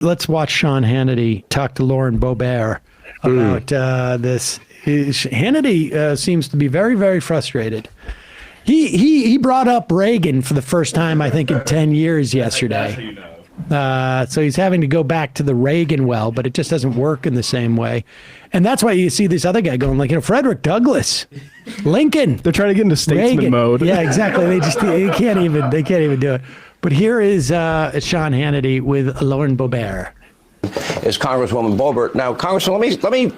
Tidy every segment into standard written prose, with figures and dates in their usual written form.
let's watch Sean Hannity talk to Lauren Boebert about this. Hannity seems to be very, very frustrated. He brought up Reagan for the first time, I think, in 10 years yesterday. So he's having to go back to the Reagan well, but it just doesn't work in the same way. And that's why you see this other guy going like, Frederick Douglass, Lincoln. They're trying to get into statesman Reagan mode. Yeah, exactly. They can't even do it. But here is Sean Hannity with Lauren Boebert. Is Congresswoman Boebert. Now, Congresswoman, let me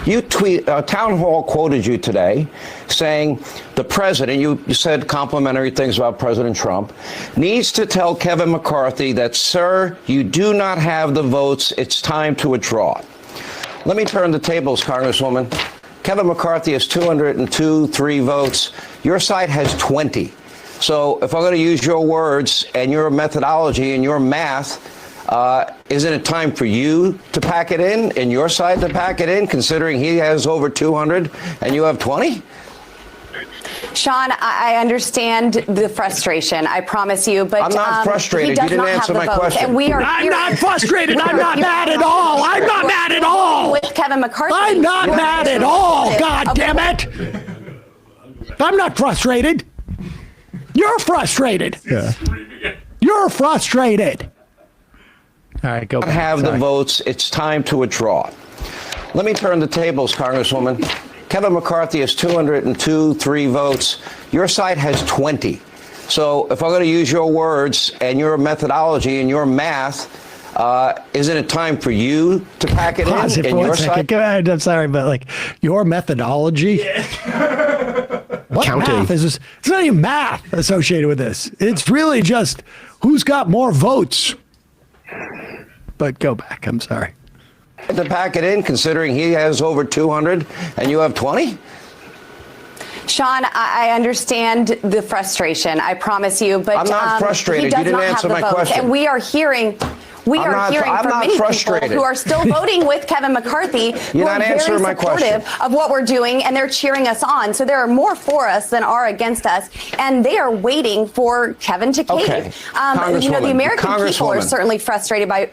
you tweet, Town Hall quoted you today saying the president, you said complimentary things about President Trump, needs to tell Kevin McCarthy that, sir, you do not have the votes. It's time to withdraw. Let me turn the tables, Congresswoman. Kevin McCarthy has 203 votes. Your side has 20. So if I'm going to use your words and your methodology and your math, isn't it time for you to pack it in and your side to pack it in, considering he has over 200 and you have 20? Sean, I understand the frustration. I promise you, but I'm not frustrated. You didn't answer my question. And we are I'm not frustrated. I'm not mad at all. I'm not mad at all. With Kevin McCarthy. I'm not mad at all. God damn it. I'm not frustrated. You're frustrated. Yeah. You're frustrated. All right, go back. Have the votes. It's time to withdraw. Let me turn the tables, Congresswoman. Kevin McCarthy has 203 votes. Your side has 20. So if I'm going to use your words and your methodology and your math, isn't it time for you to pack it in and your side? I'm sorry, but like your methodology. What Counting. math is this? It's not even math associated with this. It's really just who's got more votes. But go back. I'm sorry. To pack it in, considering he has over 200 and you have 20? Question. I understand the frustration. I promise you, but I'm not frustrated. You didn't answer my question. And we are hearing. We are hearing from many people who are still voting with Kevin McCarthy, who are very supportive of what we're doing, and they're cheering us on. So there are more for us than are against us, and they are waiting for Kevin to cave. Okay. The American people are certainly frustrated by.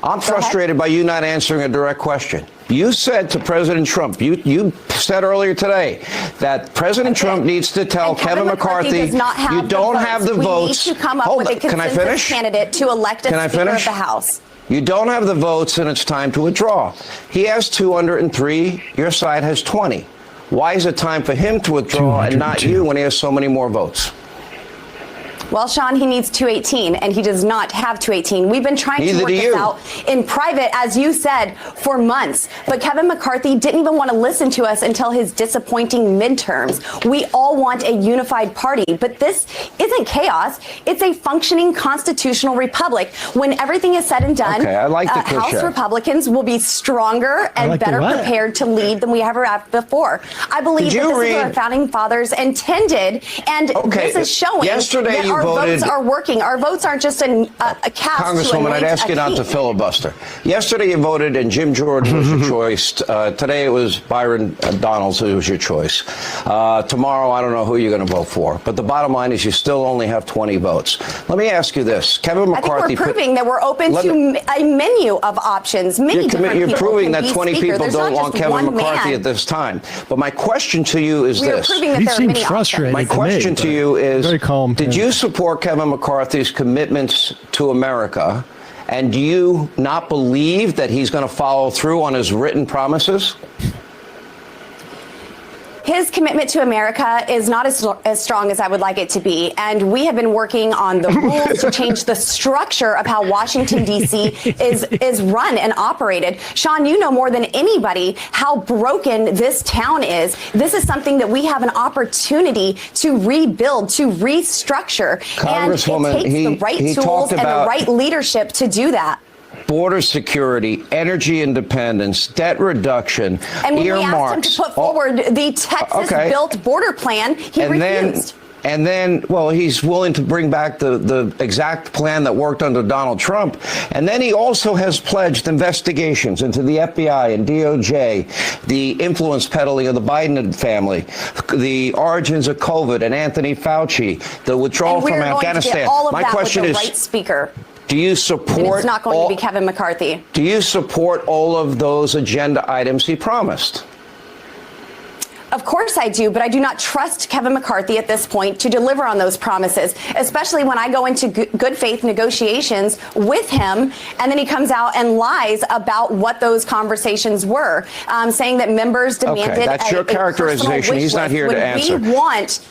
I'm frustrated by you not answering a direct question. You said to President Trump, you said earlier today that President Trump needs to tell Kevin McCarthy you don't have the votes. We need to come up with a consensus candidate to elect a Speaker of the House. You don't have the votes, and it's time to withdraw. He has 203. Your side has 20. Why is it time for him to withdraw and not you when he has so many more votes? Well, Sean, he needs 218, and he does not have 218. We've been trying to work this out in private, as you said, for months. But Kevin McCarthy didn't even want to listen to us until his disappointing midterms. We all want a unified party, but this isn't chaos. It's a functioning constitutional republic. When everything is said and done, House Republicans will be stronger and better prepared to lead than we ever have before. I believe that this is what our founding fathers intended, and this is showing that our votes are working. Our votes aren't just a cast. Congresswoman, I'd ask you not to filibuster. Yesterday you voted and Jim Jordan was your choice. Today it was Byron Donalds who was your choice. Tomorrow I don't know who you're going to vote for. But the bottom line is you still only have 20 votes. Let me ask you this. Kevin McCarthy. I think we're proving that we're open to a menu of options. You're proving that 20 people don't want Kevin McCarthy at this time. But my question to you is this. He seems frustrated. My question to you is, very calm. Did you support Kevin McCarthy's commitments to America? And do you not believe that he's going to follow through on his written promises? His commitment to America is not as strong as I would like it to be. And we have been working on the rules to change the structure of how Washington, D.C. is run and operated. Sean, you know more than anybody how broken this town is. This is something that we have an opportunity to rebuild, to restructure. And it takes the right tools and the right leadership to do that. Border security, energy independence, debt reduction, and when we asked him to put forward the Texas-built border plan, he refused. And then, well, he's willing to bring back the exact plan that worked under Donald Trump. And then he also has pledged investigations into the FBI and DOJ, the influence peddling of the Biden family, the origins of COVID and Anthony Fauci, the withdrawal from Afghanistan. My question is, right speaker. Do you support? And it's not going to be Kevin McCarthy. Do you support all of those agenda items he promised? Of course I do, but I do not trust Kevin McCarthy at this point to deliver on those promises, especially when I go into good faith negotiations with him, and then he comes out and lies about what those conversations were, saying that members demanded okay, that's your characterization. He's not here to answer. We want.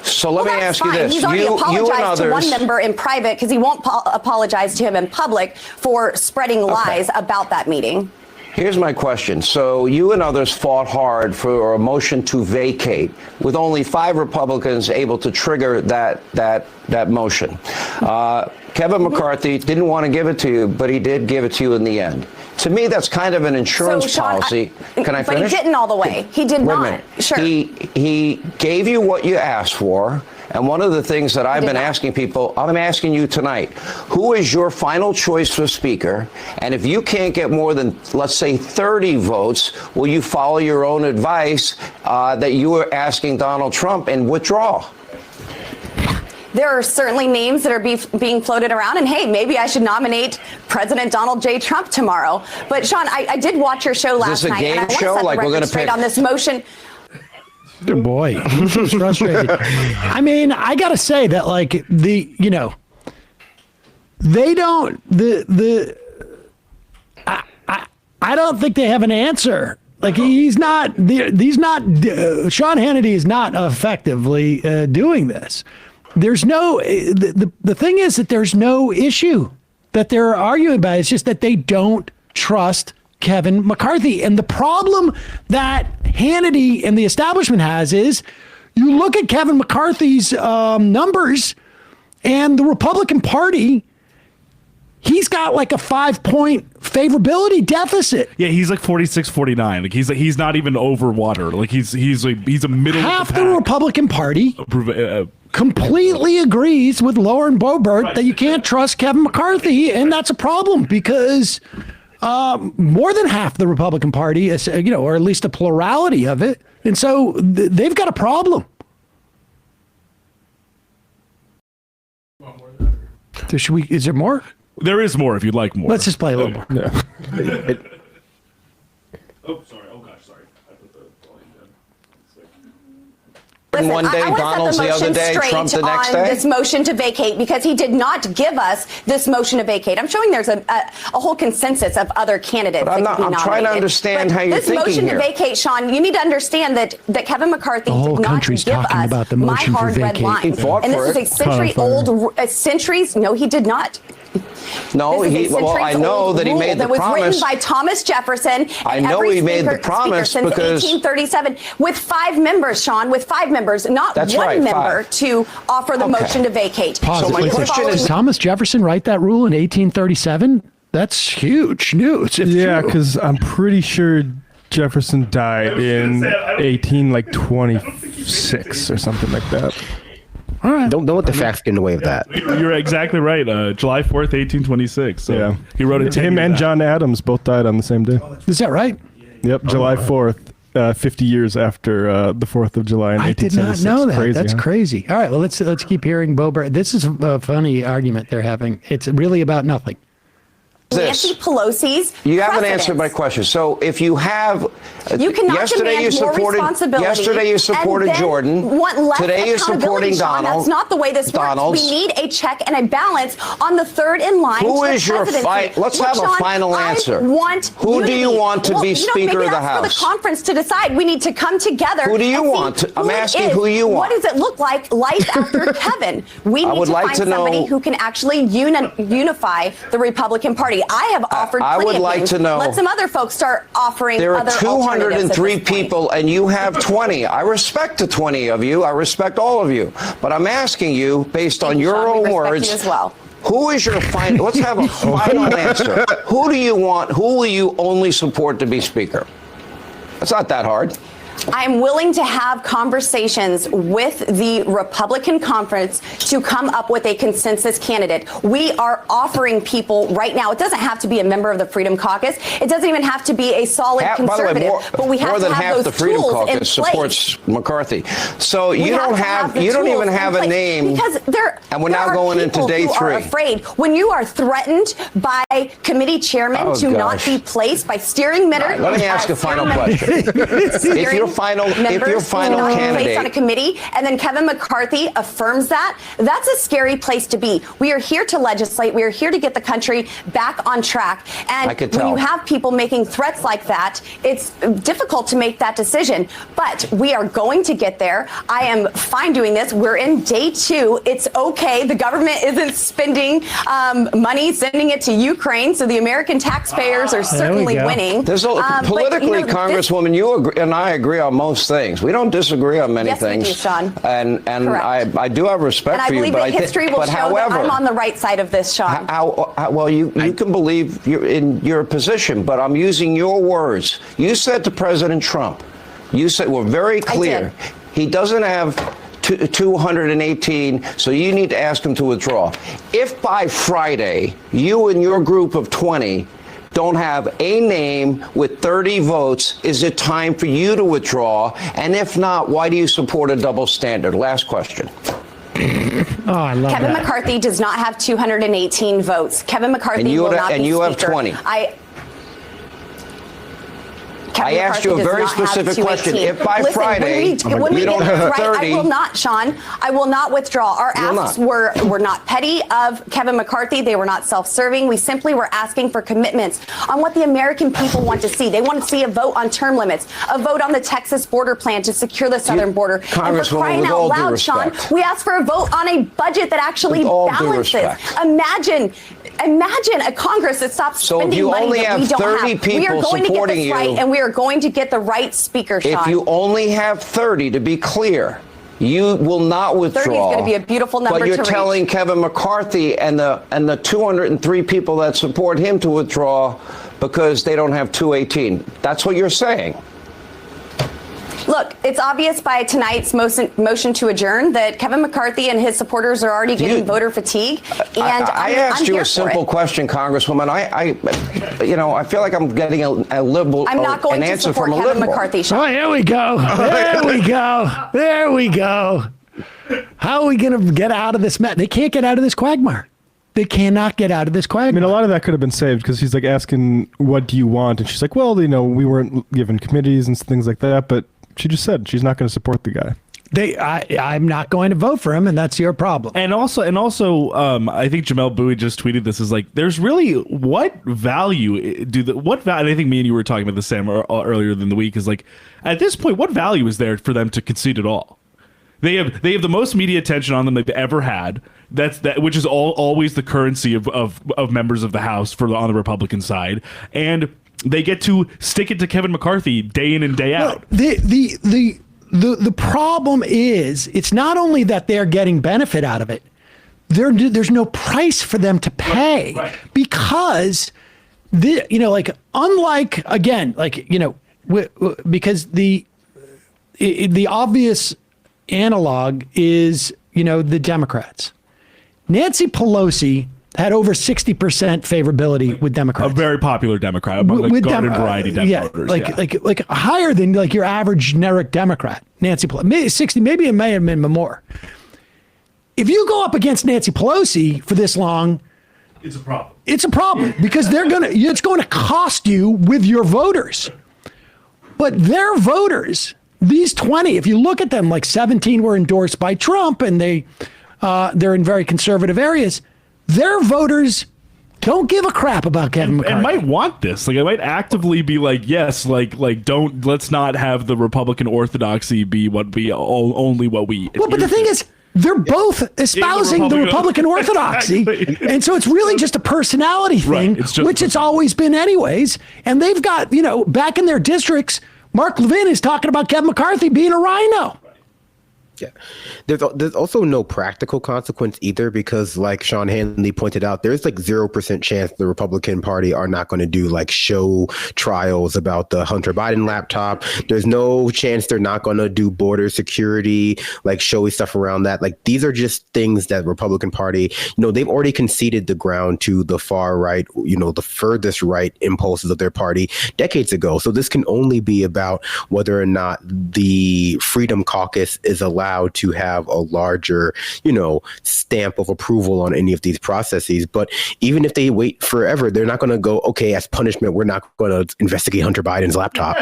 So let me ask you this. He's already apologized to one member in private because he won't apologize to him in public for spreading lies about that meeting. Here's my question. So you and others fought hard for a motion to vacate, with only 5 Republicans able to trigger that motion. Kevin McCarthy didn't want to give it to you, but he did give it to you in the end. To me, that's kind of an insurance policy. Can I finish? But he didn't all the way. He did not. Sure. He gave you what you asked for. And one of the things that I've been asking people, I'm asking you tonight, who is your final choice for Speaker? And if you can't get more than, let's say, 30 votes, will you follow your own advice that you were asking Donald Trump and withdraw? There are certainly names that are being floated around, and hey, maybe I should nominate President Donald J. Trump tomorrow. But Sean, I did watch your show last night. Is this a game show? Like we're going to pick on this motion. Good boy, he's so frustrated. I mean, I gotta say that, like, they don't I don't think they have an answer. Like, Sean Hannity is not effectively doing this. There's no, the thing is that there's no issue that they're arguing about. It's just that they don't trust Kevin McCarthy. And the problem that Hannity and the establishment has is you look at Kevin McCarthy's numbers and the Republican Party, he's got like a 5-point favorability deficit. Yeah, he's like 46-49. Like he's not even over water. Like he's a middle half of the the pack. Republican Party completely agrees with Lauren Boebert that you can't trust Kevin McCarthy, and that's a problem because more than half the Republican Party is, or at least a plurality of it, and so they've got a problem. Is there more? There is more if you'd like more. Let's just play a little more. Oh, sorry. Oh, gosh, sorry. I put the volume down. Listen, one day, I want to Donald's set the other day, Trump the next on day? this motion to vacate because he did not give us this motion to vacate. I'm showing there's a whole consensus of other candidates. But I'm trying to understand how you're thinking this motion here. to vacate, Sean, you need to understand that Kevin McCarthy whole did not country's give talking us about the my motion for hard red vacate. line. He fought and for this is it. a centuries. No, he did not. No, I know that he made the promise. That was written promise. by Thomas Jefferson. I know he made the promise since because 1837 with 5 members, Sean, with 5 members, not That's one right, member 5. to offer the motion to vacate. Pause. So my Wait, question did is- Thomas Jefferson write that rule in 1837? That's huge news. Yeah, because I'm pretty sure Jefferson died in 1826 or something like that. All right. Don't let the facts get in the way of that. You're exactly right. July 4th, 1826. So Yeah, he wrote it. Him and John Adams both died on the same day. Is that right? Yep, July 4th, 50 years after the 4th of July in I did 1876. not know that. Crazy, That's huh? crazy. All right, well, let's keep hearing Boebert. This is a funny argument they're having. It's really about nothing. Nancy Pelosi's You haven't precedents. answered my question. So if you have, You cannot yesterday demand more responsibility. Yesterday you supported and then Jordan. Want less Today you're accountability, supporting Sean. Donald. That's not the way this Donald's. works. We need a check and a balance on the third in line. Who to the is your presidency. let's Look, have a Sean, final answer. I want Who do you unity. want to be Speaker maybe of the that's House? For the conference to decide. We need to come together. Who do you and see want? I'm who it asking is. who you want. What does it look like life after Kevin? We need would to like find to know- somebody who can actually unify the Republican Party. I have offered. I plenty would of like things. to know- Let some other folks start offering. There are other alternatives at 203 this point. people, and you have 20. I respect the 20 of you. I respect all of you. But I'm asking you, based on your Sean, we own respect words, you as well. who is your final? Let's have a final answer. Who do you want? Who will you only support to be Speaker? It's not that hard. I'm willing to have conversations with the Republican conference to come up with a consensus candidate. We are offering people right now. It doesn't have to be a member of the Freedom Caucus. It doesn't even have to be a solid conservative. But we have more to than have half those the Freedom tools in Caucus place. supports McCarthy. So you don't even have a name. Because and we're now going into day 3. Are afraid when you are threatened by committee chairmen to not be placed by steering ministers. Let me ask a final question. If your final candidate on a committee, and then Kevin McCarthy affirms that, that's a scary place to be. We are here to legislate. We are here to get the country back on track. And when you have people making threats like that, it's difficult to make that decision. But we are going to get there. I am fine doing this. We're in day 2. It's okay. The government isn't spending money, sending it to Ukraine, so the American taxpayers are certainly winning. Politically, Congresswoman, you and I agree on most things. We don't disagree on many things. Yes, we do, Sean. And I do have respect for you. And I believe that history will show that I'm on the right side of this, Sean. Well, you can believe you're in your position, but I'm using your words. You said to President Trump, you said, we're very clear, he doesn't have 218, so you need to ask him to withdraw. If by Friday, you and your group of 20 don't have a name with 30 votes, is it time for you to withdraw? And if not, why do you support a double standard? Last question. Oh, I love Kevin McCarthy does not have 218 votes. Kevin McCarthy will not be speaker. And you have 20. I asked you a very specific question. If by Friday you don't have 30, I will not, Sean. I will not withdraw. Our asks were not petty of Kevin McCarthy. They were not self-serving. We simply were asking for commitments on what the American people want to see. They want to see a vote on term limits, a vote on the Texas border plan to secure the southern border. And for crying out loud, Sean, we asked for a vote on a budget that actually balances. Imagine a Congress that stops spending money that we don't have. We are going to get this right, and we are going to get the right speaker, Sean. If you only have 30, to be clear, you will not withdraw. 30 is going to be a beautiful number to reach. But you're telling Kevin McCarthy and the 203 people that support him to withdraw because they don't have 218. That's what you're saying. Look, it's obvious by tonight's motion to adjourn that Kevin McCarthy and his supporters are already getting voter fatigue. And I asked you a simple question, Congresswoman. I feel like I'm getting a liberal I'm not going an to answer support from a Kevin liberal. McCarthy. Oh, here we go. There we go. There we go. How are we going to get out of this mess? They can't get out of this quagmire. They cannot get out of this quagmire. I mean, a lot of that could have been saved because he's like asking, what do you want? And she's like, well, we weren't given committees and things like that. But she just said she's not going to support the guy. I'm not going to vote for him, and that's your problem. And also, I think Jamel Bowie just tweeted this is like, there's really what value and I think me and you were talking about this, Sam, earlier in the week is like, at this point, what value is there for them to concede at all? They have the most media attention on them they've ever had. Which is always the currency of members of the House on the Republican side, and they get to stick it to Kevin McCarthy day in and day out. The problem is, it's not only that they're getting benefit out of it. There's no price for them to pay because because the obvious analog is the Democrats. Nancy Pelosi had over 60% favorability with Democrats. A very popular Democrat among the garden variety voters. Like higher than your average generic Democrat. Nancy Pelosi, maybe 60, maybe it may have been more. If you go up against Nancy Pelosi for this long, it's a problem. It's a problem because it's going to cost you with your voters. But their voters, these 20, if you look at them, like 17 were endorsed by Trump, and they're in very conservative areas. Their voters don't give a crap about Kevin McCarthy. And might want this. Like, it might actively be like, yes, let's not have the Republican orthodoxy be only what we. Well, but the thing is, they're both espousing the Republican orthodoxy. Exactly. And so it's really just a personality thing, which it's always been anyways. And they've got, back in their districts, Mark Levin is talking about Kevin McCarthy being a rhino. Yeah. There's also no practical consequence either, because like Sean Hannity pointed out, there's like 0% chance the Republican Party are not going to do like show trials about the Hunter Biden laptop. There's no chance they're not going to do border security, like showy stuff around that. Like these are just things that Republican Party, they've already conceded the ground to the far right, the furthest right impulses of their party decades ago. So this can only be about whether or not the Freedom Caucus is allowed to have a larger, stamp of approval on any of these processes. But even if they wait forever, they're not going to go, okay, as punishment, we're not going to investigate Hunter Biden's laptop.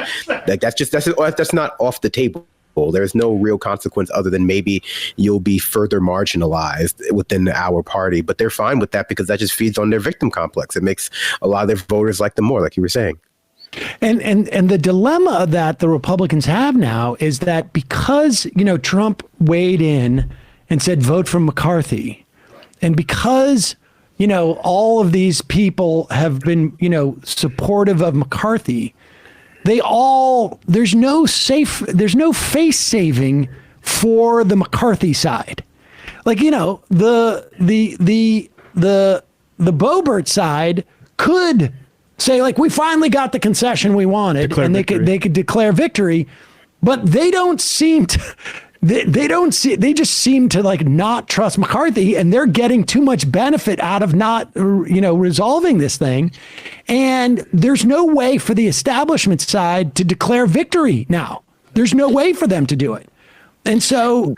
Like that's not off the table. There's no real consequence other than maybe you'll be further marginalized within our party. But they're fine with that because that just feeds on their victim complex. It makes a lot of their voters like them more, like you were saying. And the dilemma that the Republicans have now is that because, Trump weighed in and said, vote for McCarthy, and because, all of these people have been, supportive of McCarthy, there's no face saving for the McCarthy side. Like, the Boebert side could say, like, we finally got the concession we wanted, and they could declare victory, but they don't seem to. They just seem to like not trust McCarthy, and they're getting too much benefit out of not, resolving this thing. And there's no way for the establishment side to declare victory now. There's no way for them to do it. And so,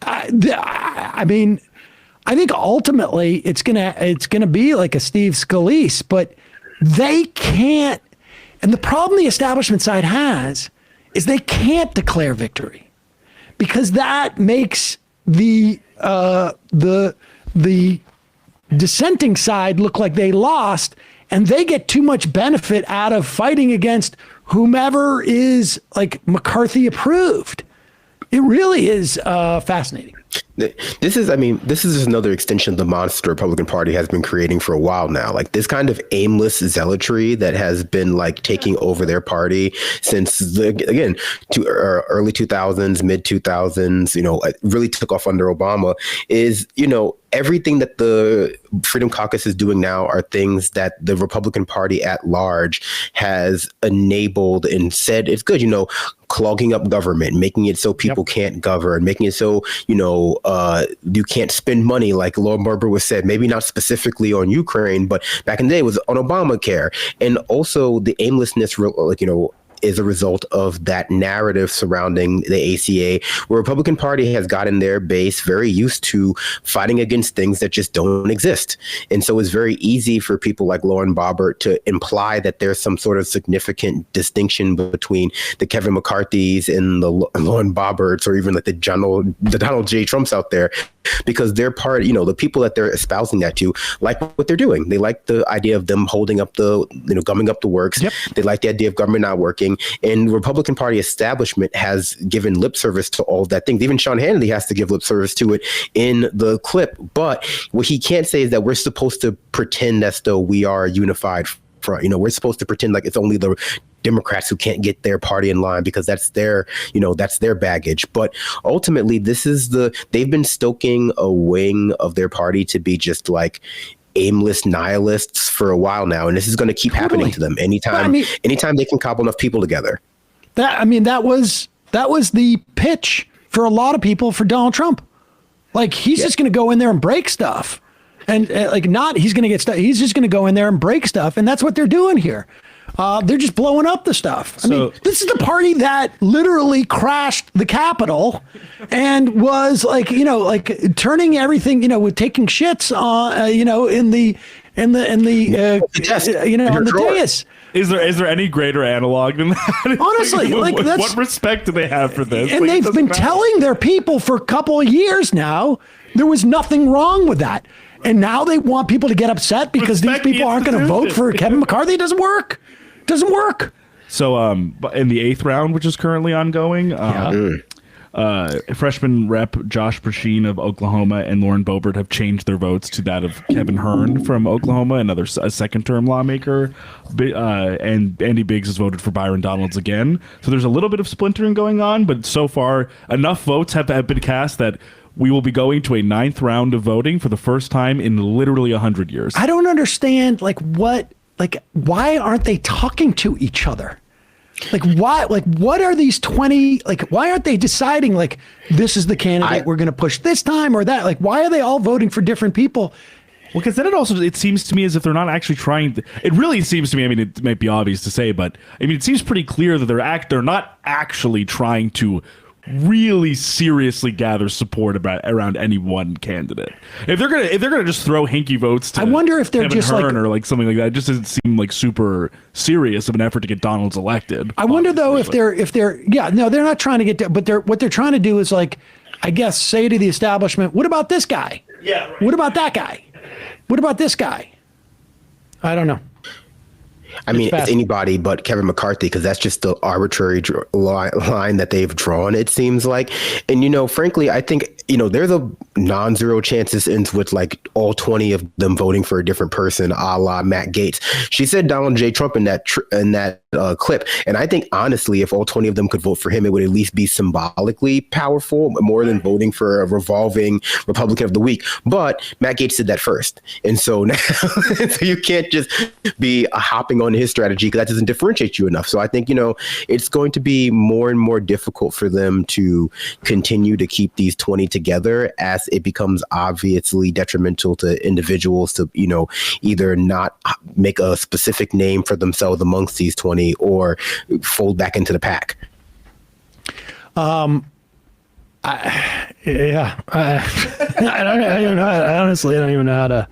I mean, I think ultimately it's gonna be like a Steve Scalise, but they can't. And the problem the establishment side has is they can't declare victory, because that makes the dissenting side look like they lost, and they get too much benefit out of fighting against whomever is like McCarthy approved. It really is fascinating. This is just another extension of the monster Republican Party has been creating for a while now. Like this kind of aimless zealotry that has been like taking over their party since early 2000s, mid 2000s, it really took off under Obama is, everything that the Freedom Caucus is doing now are things that the Republican Party at large has enabled and said it's good, clogging up government, making it so people can't govern, making it so, you can't spend money, like Lauren Boebert was said, maybe not specifically on Ukraine, but back in the day it was on Obamacare. And also the aimlessness, is a result of that narrative surrounding the ACA, where Republican Party has gotten their base very used to fighting against things that just don't exist. And so it's very easy for people like Lauren Boebert to imply that there's some sort of significant distinction between the Kevin McCarthys and the Lauren Boeberts, or even like the Donald J. Trumps out there, because they're part, the people that they're espousing that to like what they're doing. They like the idea of them holding up gumming up the works. Yep. They like the idea of government not working. And the Republican Party establishment has given lip service to all of that things. Even Sean Hannity has to give lip service to it in the clip. But what he can't say is that we're supposed to pretend as though we are a unified front. We're supposed to pretend like it's only the Democrats who can't get their party in line because that's their baggage. But ultimately, they've been stoking a wing of their party to be just like aimless nihilists for a while now, and this is going to keep happening to them anytime they can cobble enough people together. That was the pitch for a lot of people for Donald Trump. Like he's just going to go in there and break stuff, and he's going to get stuff. He's just going to go in there and break stuff, and that's what they're doing here. They're just blowing up the stuff. This is the party that literally crashed the Capitol and was turning everything, with taking shits on, in the dais. Is there any greater analog than that? Honestly, what respect do they have for this? And they've been telling their people for a couple of years now there was nothing wrong with that. And now they want people to get upset because these people aren't going to vote for Kevin McCarthy. It doesn't work. Doesn't work. So in the 8th round, which is currently ongoing, freshman rep Josh Brecheen of Oklahoma and Lauren Boebert have changed their votes to that of Kevin Hern from Oklahoma, a second-term lawmaker. And Andy Biggs has voted for Byron Donalds again. So there's a little bit of splintering going on, but so far enough votes have been cast that we will be going to a 9th round of voting for the first time in literally 100 years. I don't understand, why aren't they talking to each other? What are these 20, why aren't they deciding, this is the candidate we're going to push this time or that? Why are they all voting for different people? Well, because then it seems to me as if they're not actually trying to, it really seems to me, I mean, it might be obvious to say, but I mean, it seems pretty clear that they're not actually trying to really seriously gather support around any one candidate. If they're gonna just throw hinky votes to, I wonder if they're Kevin just Hern or something like that, it just doesn't seem like super serious of an effort to get Donalds elected. I wonder though if they're not trying to get, but what they're trying to do is I guess say to the establishment, what about this guy? Yeah. Right. What about that guy? What about this guy? I don't know. I mean, it's anybody but Kevin McCarthy, because that's just the arbitrary line that they've drawn, it seems like. And, frankly, I think, there's a non-zero chances ends with all 20 of them voting for a different person, a la Matt Gaetz. She said Donald J. Trump in that clip. And I think, honestly, if all 20 of them could vote for him, it would at least be symbolically powerful, more than voting for a revolving Republican of the week. But Matt Gaetz did that first. And so now so you can't just be hopping on his strategy because that doesn't differentiate you enough. So I think, it's going to be more and more difficult for them to continue to keep these 20 together as it becomes obviously detrimental to individuals to, either not make a specific name for themselves amongst these 20 or fold back into the pack. I don't know. Honestly, I don't even know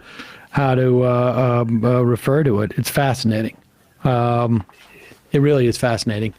how to refer to it. It's fascinating. It really is fascinating.